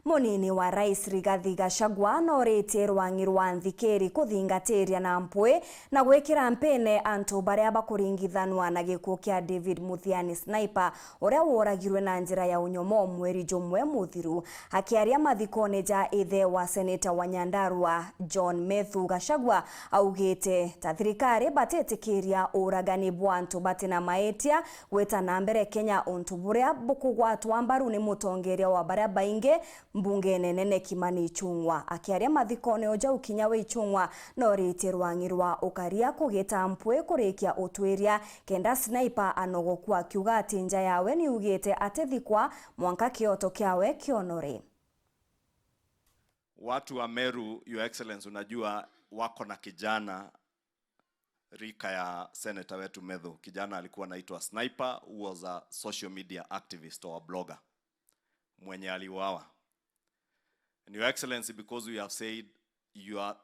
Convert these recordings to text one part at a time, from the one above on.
Munini wa RAIS Rigathi Gachagua norĩtie rwang'i rwa nthikĩri KUTHINGATIIRIA na MPUI na gwĩkĩra mpene antu baria bakuringithanwa na gĩkuũ kĩa David Muthiani Sniper ũrĩa woragirwe na njĩra ya ũnyomo mweri jumwe muthiru. Akiaria mathikoni ja ithe wa seneta wa Nyandarua John Methu, Gachagua augĩte ta thirikari batĩtĩkĩria ũragani bwa antu batina maetia gwĩta nambere Kenya untu buria bukugwatwa mbaru ni mutongeria wa baria baingi mbunge nene Kimani ICHUNG'WAH. Akiaria mathikoni oja ukinya we ICHUNG'WAH norĩtie rwang'i rwa ũkaria kũgĩta MPUI kũrĩkia ũtuĩria kenda Sniper anogokua akiuga ati nja yawe ni ugĩte atethikwa mwanka Kioto kiawe kionore. Watu wa Meru, Your Excellency, unajua wako na kijana rika ya Senator wetu Methu. Kijana alikuwa anaitwa Sniper, who was a social media activist or a blogger, mwenye aliuawa. And Your Excellency, because we have said you are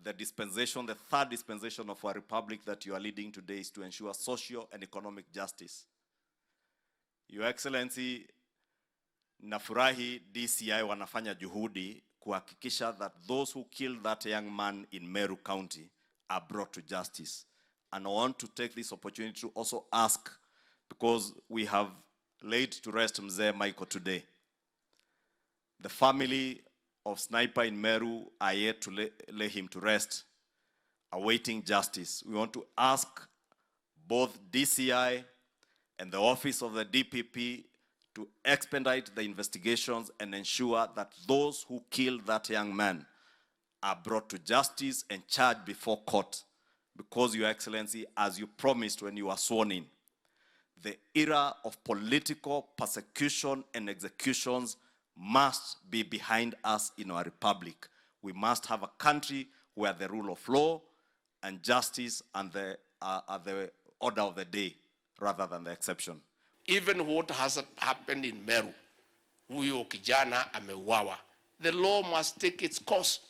the dispensation, the third dispensation of our republic that you are leading today is to ensure social and economic justice. Your Excellency, nafurahi DCI wanafanya juhudi kuhakikisha that those who killed that young man in Meru County are brought to justice. And I want to take this opportunity to also ask, because we have laid to rest Mzee Michael today. The family of Sniper in Meru are yet to lay him to rest, awaiting justice. We want to ask both DCI and the office of the DPP to expedite the investigations and ensure that those who killed that young man are brought to justice and charged before court. Because, Your Excellency, as you promised when you were sworn in, the era of political persecution and executions must be behind us in our republic. We must have a country where the rule of law and justice and are the order of the day rather than the exception. Even what has happened in Meru, huyo kijana ameuawa, the law must take its course.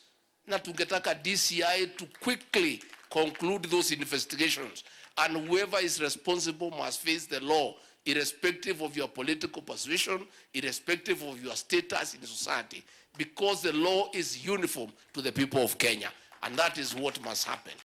Na tungetaka DCI to quickly conclude those investigations, and whoever is responsible must face the law, irrespective of your political position, irrespective of your status in society, because the law is uniform to the people of Kenya, and that is what must happen.